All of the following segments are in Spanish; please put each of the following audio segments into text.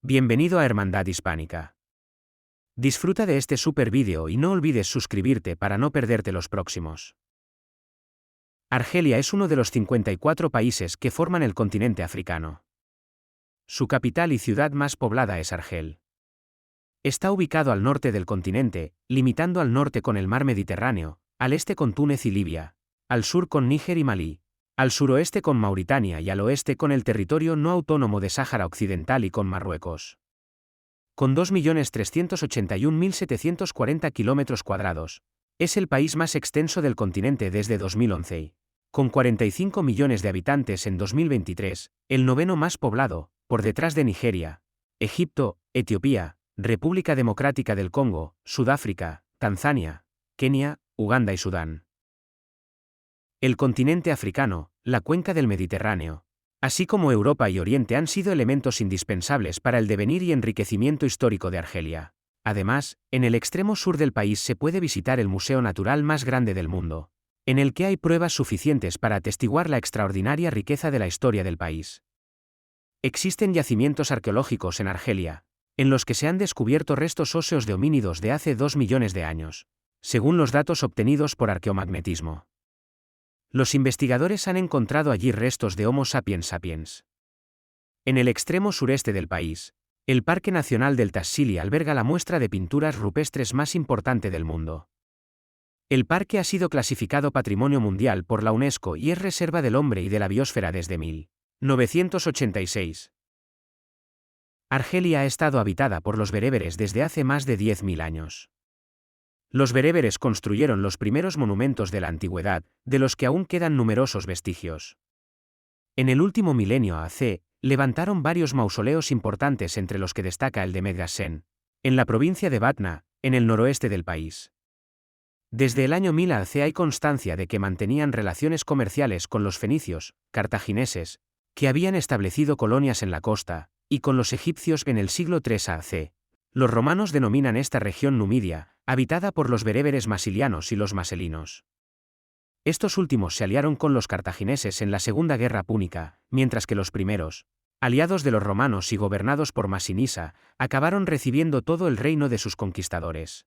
Bienvenido a Hermandad Hispánica. Disfruta de este super vídeo y no olvides suscribirte para no perderte los próximos. Argelia es uno de los 54 países que forman el continente africano. Su capital y ciudad más poblada es Argel. Está ubicado al norte del continente, limitando al norte con el mar Mediterráneo, al este con Túnez y Libia, al sur con Níger y Malí, al suroeste con Mauritania y al oeste con el territorio no autónomo de Sáhara Occidental y con Marruecos. Con 2.381.740 km², es el país más extenso del continente desde 2011 y, con 45 millones de habitantes en 2023, el noveno más poblado, por detrás de Nigeria, Egipto, Etiopía, República Democrática del Congo, Sudáfrica, Tanzania, Kenia, Uganda y Sudán. El continente africano, la cuenca del Mediterráneo, así como Europa y Oriente han sido elementos indispensables para el devenir y enriquecimiento histórico de Argelia. Además, en el extremo sur del país se puede visitar el museo natural más grande del mundo, en el que hay pruebas suficientes para atestiguar la extraordinaria riqueza de la historia del país. Existen yacimientos arqueológicos en Argelia, en los que se han descubierto restos óseos de homínidos de hace 2 millones de años, según los datos obtenidos por arqueomagnetismo. Los investigadores han encontrado allí restos de Homo sapiens sapiens. En el extremo sureste del país, el Parque Nacional del Tassili alberga la muestra de pinturas rupestres más importante del mundo. El parque ha sido clasificado Patrimonio Mundial por la UNESCO y es reserva del hombre y de la biosfera desde 1986. Argelia ha estado habitada por los bereberes desde hace más de 10.000 años. Los bereberes construyeron los primeros monumentos de la antigüedad, de los que aún quedan numerosos vestigios. En el último milenio AC, levantaron varios mausoleos importantes entre los que destaca el de Medgassen, en la provincia de Batna, en el noroeste del país. Desde el año 1000 AC hay constancia de que mantenían relaciones comerciales con los fenicios, cartagineses, que habían establecido colonias en la costa, y con los egipcios en el siglo III AC. Los romanos denominan esta región Numidia, habitada por los bereberes masilianos y los maselinos. Estos últimos se aliaron con los cartagineses en la Segunda Guerra Púnica, mientras que los primeros, aliados de los romanos y gobernados por Masinisa, acabaron recibiendo todo el reino de sus conquistadores.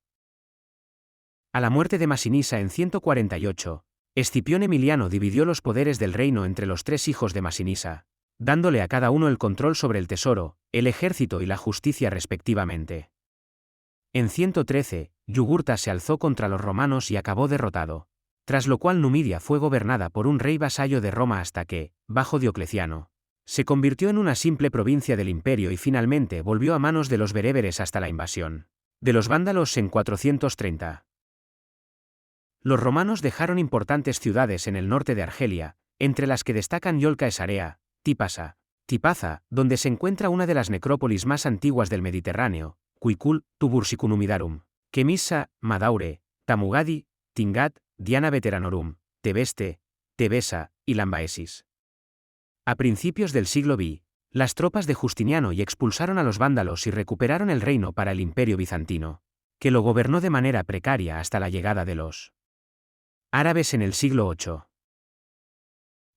A la muerte de Masinisa en 148, Escipión Emiliano dividió los poderes del reino entre los 3 hijos de Masinisa, dándole a cada uno el control sobre el tesoro, el ejército y la justicia respectivamente. En 113, Yugurta se alzó contra los romanos y acabó derrotado, tras lo cual Numidia fue gobernada por un rey vasallo de Roma hasta que, bajo Diocleciano, se convirtió en una simple provincia del imperio y finalmente volvió a manos de los bereberes hasta la invasión de los vándalos en 430. Los romanos dejaron importantes ciudades en el norte de Argelia, entre las que destacan Yolca Esarea, Tipaza, donde se encuentra una de las necrópolis más antiguas del Mediterráneo, Cuicul, Tubursicunumidarum, Kemissa, Madaure, Tamugadi, Tingat, Diana Veteranorum, Tebeste, Tebesa y Lambaesis. A principios del siglo V, las tropas de Justiniano y expulsaron a los vándalos y recuperaron el reino para el Imperio Bizantino, que lo gobernó de manera precaria hasta la llegada de los árabes en el siglo VIII.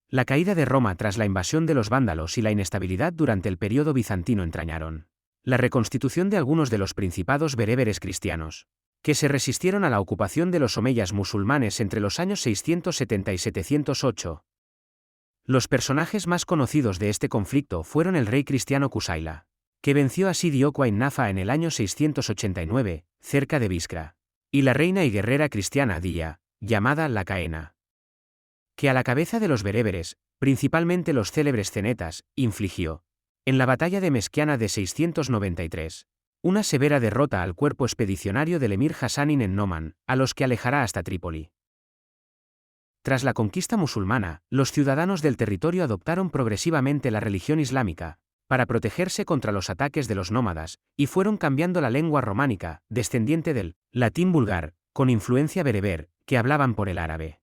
La caída de Roma tras la invasión de los vándalos y la inestabilidad durante el período bizantino entrañaron la reconstitución de algunos de los principados bereberes cristianos, que se resistieron a la ocupación de los omeyas musulmanes entre los años 670 y 708. Los personajes más conocidos de este conflicto fueron el rey cristiano Kusaila, que venció a Sidi Oqua Nafa en el año 689, cerca de Biskra, y la reina y guerrera cristiana Dilla, llamada la Caena, que a la cabeza de los bereberes, principalmente los célebres cenetas, infligió, en la batalla de Mesquiana de 693, una severa derrota al cuerpo expedicionario del emir Hassanin en Noman, a los que alejará hasta Trípoli. Tras la conquista musulmana, los ciudadanos del territorio adoptaron progresivamente la religión islámica, para protegerse contra los ataques de los nómadas, y fueron cambiando la lengua románica, descendiente del latín vulgar, con influencia bereber, que hablaban por el árabe.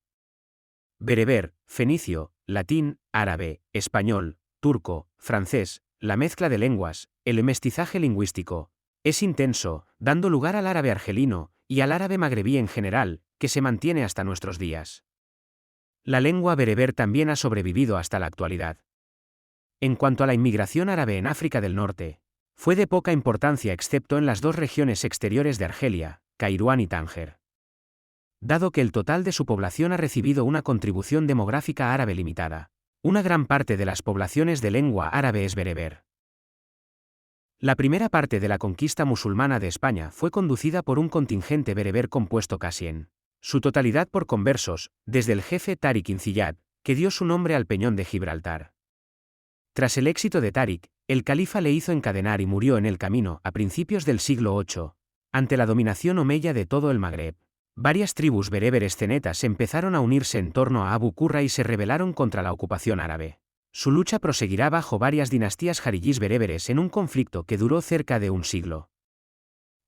Bereber, fenicio, latín, árabe, español, turco, francés, la mezcla de lenguas, el mestizaje lingüístico, es intenso, dando lugar al árabe argelino, y al árabe magrebí en general, que se mantiene hasta nuestros días. La lengua bereber también ha sobrevivido hasta la actualidad. En cuanto a la inmigración árabe en África del Norte, fue de poca importancia excepto en las dos regiones exteriores de Argelia, Kairouan y Tánger. Dado que el total de su población ha recibido una contribución demográfica árabe limitada, una gran parte de las poblaciones de lengua árabe es bereber. La primera parte de la conquista musulmana de España fue conducida por un contingente bereber compuesto casi en su totalidad por conversos, desde el jefe Tariq ibn Ziyad, que dio su nombre al peñón de Gibraltar. Tras el éxito de Tariq, el califa le hizo encadenar y murió en el camino a principios del siglo VIII, ante la dominación omeya de todo el Magreb. Varias tribus bereberes cenetas empezaron a unirse en torno a Abu Qurra y se rebelaron contra la ocupación árabe. Su lucha proseguirá bajo varias dinastías jariyís bereberes en un conflicto que duró cerca de un siglo.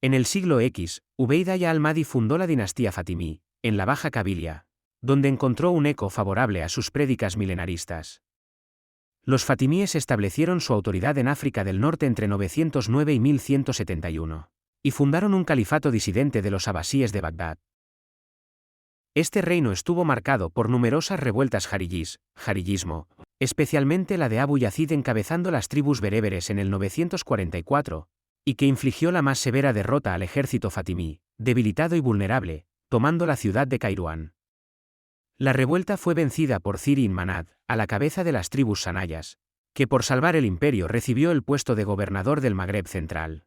En el siglo X, Ubeida ya al-Mahdi fundó la dinastía fatimí, en la Baja Cabilia, donde encontró un eco favorable a sus prédicas milenaristas. Los fatimíes establecieron su autoridad en África del Norte entre 909 y 1171, y fundaron un califato disidente de los abasíes de Bagdad. Este reino estuvo marcado por numerosas revueltas jariyismo, especialmente la de Abu Yazid encabezando las tribus bereberes en el 944, y que infligió la más severa derrota al ejército fatimí, debilitado y vulnerable, tomando la ciudad de Kairouan. La revuelta fue vencida por Ziri ibn Manad, a la cabeza de las tribus sanayas, que por salvar el imperio recibió el puesto de gobernador del Magreb central.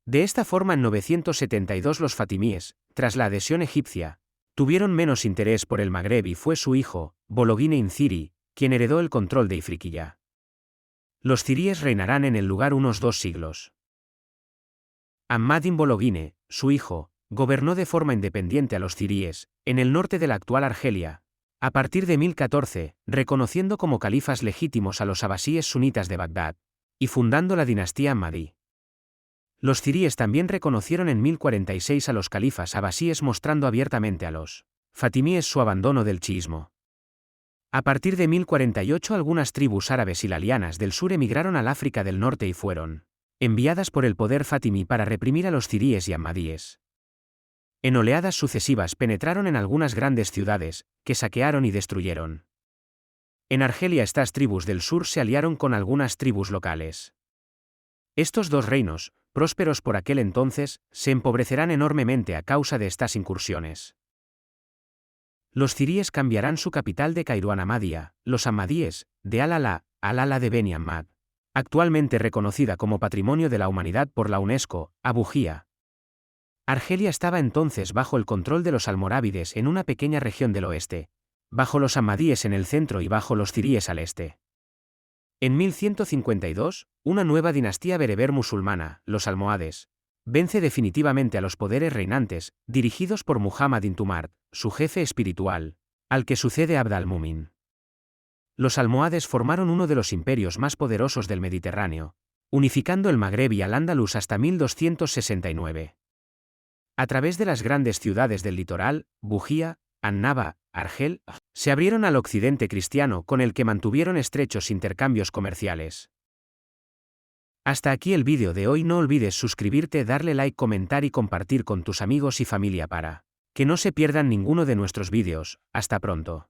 De esta forma en 972 los fatimíes, tras la adhesión egipcia, tuvieron menos interés por el Magreb y fue su hijo, Bologhine ibn Ziri, quien heredó el control de Ifriqiya. Los ziríes reinarán en el lugar unos 2 siglos. Ahmad ibn Bologhine, su hijo, gobernó de forma independiente a los ziríes, en el norte de la actual Argelia, a partir de 1014, reconociendo como califas legítimos a los abasíes sunitas de Bagdad, y fundando la dinastía Ahmadí. Los ziríes también reconocieron en 1046 a los califas abasíes mostrando abiertamente a los fatimíes su abandono del chiismo. A partir de 1048 algunas tribus árabes hilalianas del sur emigraron al África del Norte y fueron enviadas por el poder fatimí para reprimir a los ziríes y ahmadíes. En oleadas sucesivas penetraron en algunas grandes ciudades, que saquearon y destruyeron. En Argelia estas tribus del sur se aliaron con algunas tribus locales. Estos dos reinos, prósperos por aquel entonces, se empobrecerán enormemente a causa de estas incursiones. Los ziríes cambiarán su capital de Kairouan a Ahmadía, los ahmadíes, de Al-Ala, Al-Ala de Beni Ahmad, actualmente reconocida como Patrimonio de la Humanidad por la UNESCO, a Bujía. Argelia estaba entonces bajo el control de los almorávides en una pequeña región del oeste, bajo los ahmadíes en el centro y bajo los ziríes al este. En 1152, una nueva dinastía bereber musulmana, los almohades, vence definitivamente a los poderes reinantes, dirigidos por Muhammad ibn Tumart, su jefe espiritual, al que sucede Abd al-Mumin. Los almohades formaron uno de los imperios más poderosos del Mediterráneo, unificando el Magreb y al-Ándalus hasta 1269. A través de las grandes ciudades del litoral, Bujía, Annaba, Argel, se abrieron al occidente cristiano con el que mantuvieron estrechos intercambios comerciales. Hasta aquí el vídeo de hoy. No olvides suscribirte, darle like, comentar y compartir con tus amigos y familia para que no se pierdan ninguno de nuestros vídeos. Hasta pronto.